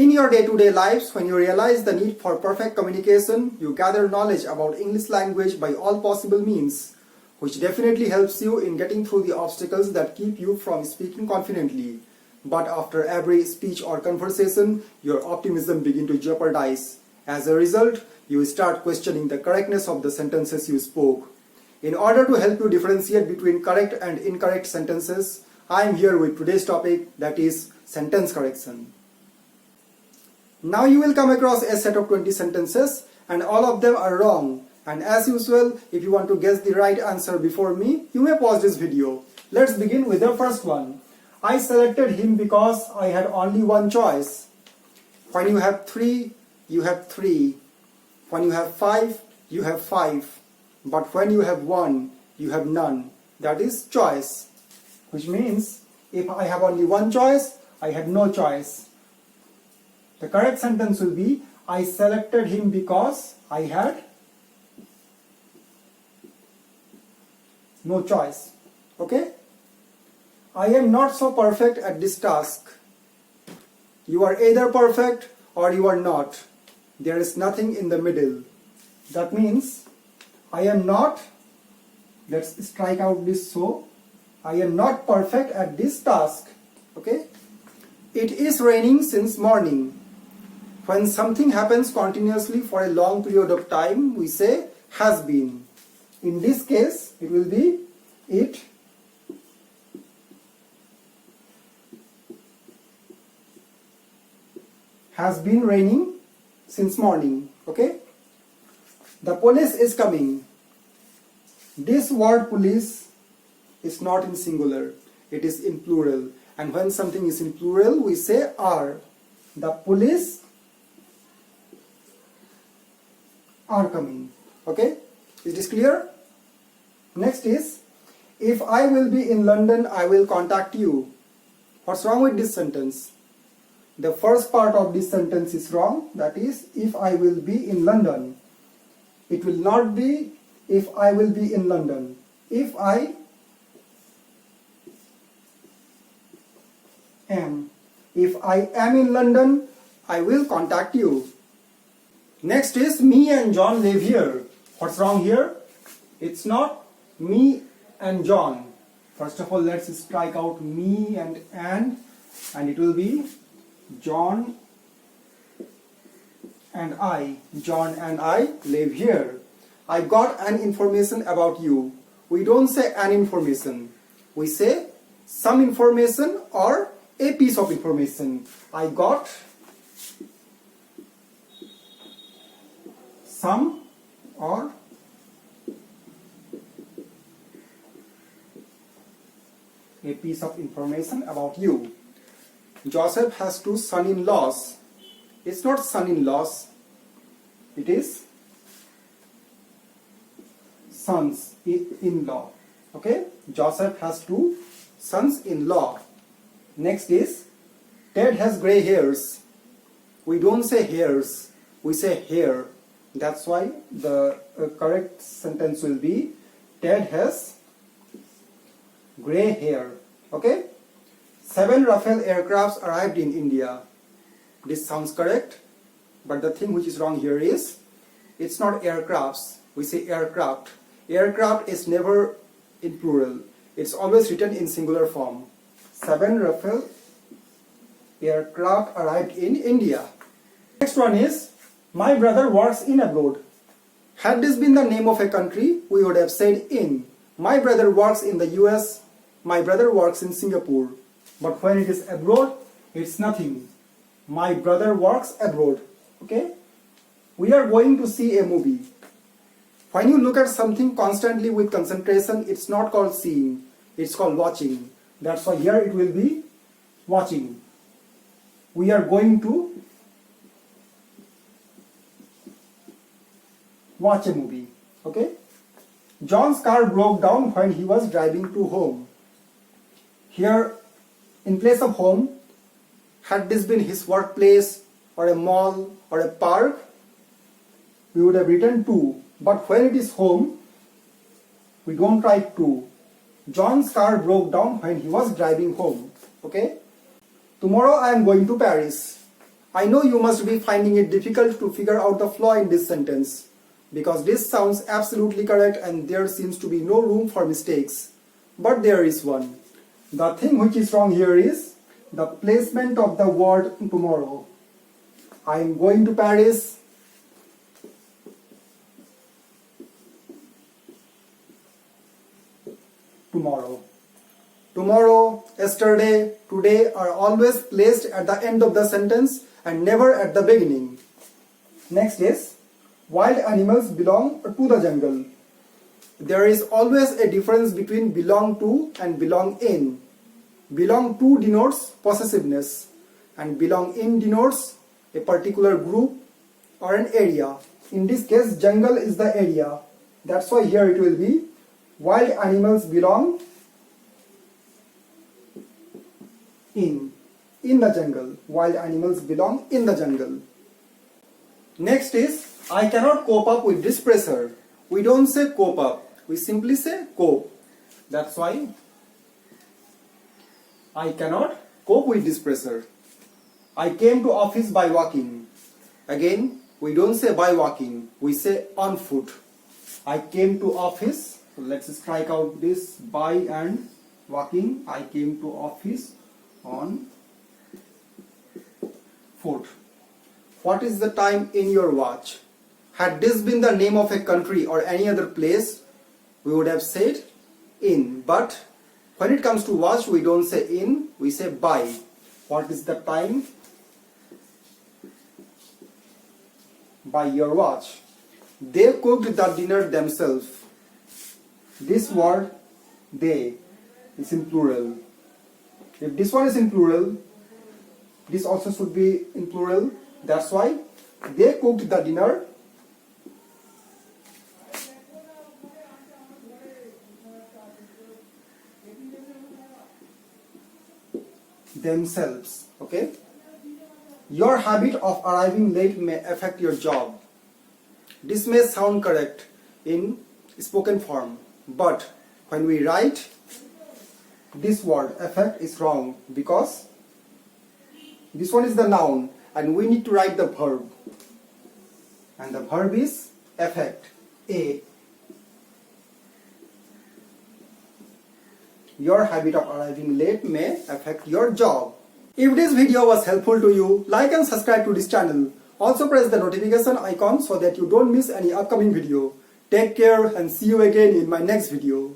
In your day-to-day lives, when you realize the need for perfect communication, you gather knowledge about English language by all possible means, which definitely helps you in getting through the obstacles that keep you from speaking confidently. But after every speech or conversation, your optimism begins to jeopardize. As a result, you start questioning the correctness of the sentences you spoke. In order to help you differentiate between correct and incorrect sentences, I am here with today's topic, that is sentence correction. Now you will come across a set of 20 sentences and all of them are wrong. And as usual, if you want to guess the right answer before me, you may pause this video. Let's begin with the first one. I selected him because I had only one choice. When you have 3, you have 3. When you have 5, you have 5. But when you have 1, you have none. That is choice. Which means, if I have only one choice, I had no choice. The correct sentence will be, I selected him because I had no choice. Okay? I am not so perfect at this task. You are either perfect or you are not. There is nothing in the middle. That means, I am not, let's strike out this so, I am not perfect at this task. Okay? It is raining since morning. When something happens continuously for a long period of time, we say has been. In this case, it will be it has been raining since morning. Okay? The police is coming. This word police is not in singular. It is in plural. And when something is in plural, we say are. The police are coming. Okay? Is this clear? Next is, if I will be in London, I will contact you. What's wrong with this sentence? The first part of this sentence is wrong. That is, if I will be in London. It will not be, if I will be in London. If I am. If I am in London, I will contact you. Next is, me and John live here. What's wrong here? It's not me and John. First of all, let's strike out me and it will be John and I. John and I live here. I got an information about you. We don't say an information. We say some information or a piece of information. I got some or a piece of information about you. Joseph has 2 son-in-laws. It's not son-in-laws. It is sons-in-law. Okay? Joseph has 2 sons-in-law. Next is, Ted has gray hairs. We don't say hairs. We say hair. That's why the correct sentence will be, Ted has gray hair. Okay? 7 Rafale aircrafts arrived in India. This sounds correct, but the thing which is wrong here is, it's not aircrafts. We say aircraft. Aircraft is never in plural. It's always written in singular form. 7 Rafale aircraft arrived in India. Next one is, my brother works in abroad. Had this been the name of a country, we would have said in. My brother works in the US. My brother works in Singapore. But when it is abroad, it's nothing. My brother works abroad. Okay? We are going to see a movie. When you look at something constantly with concentration, it's not called seeing. It's called watching. That's why here it will be watching. We are going to watch a movie. Okay? John's car broke down when he was driving to home. Here, in place of home, had this been his workplace or a mall or a park, we would have written to. But when it is home, we don't write to. John's car broke down when he was driving home. Okay? Tomorrow I am going to Paris. I know you must be finding it difficult to figure out the flaw in this sentence because this sounds absolutely correct and there seems to be no room for mistakes. But there is one. The thing which is wrong here is the placement of the word tomorrow. I am going to Paris. Tomorrow. Tomorrow, yesterday, today are always placed at the end of the sentence and never at the beginning. Next is, wild animals belong to the jungle. There is always a difference between belong to and belong in. Belong to denotes possessiveness and belong in denotes a particular group or an area. In this case, jungle is the area. That's why here it will be wild animals belong in the jungle. Wild animals belong in the jungle. Next is, I cannot cope up with this pressure. We don't say cope up. We simply say cope. That's why I cannot cope with this pressure. I came to office by walking. Again, we don't say by walking. We say on foot. I came to office. So let's strike out this by and walking. I came to office on foot. What is the time in your watch? Had this been the name of a country or any other place, we would have said in. But when it comes to watch, we don't say in, we say by. What is the time? By your watch. They cooked the dinner themselves. This word, they, is in plural. If this one is in plural, this also should be in plural. That's why they cooked the dinner themselves. Okay? Your habit of arriving late may affect your job. This may sound correct in spoken form, but when we write, this word affect is wrong because this one is the noun and we need to write the verb. And the verb is affect. A. Your habit of arriving late may affect your job. If this video was helpful to you, like and subscribe to this channel. Also press the notification icon so that you don't miss any upcoming video. Take care and see you again in my next video.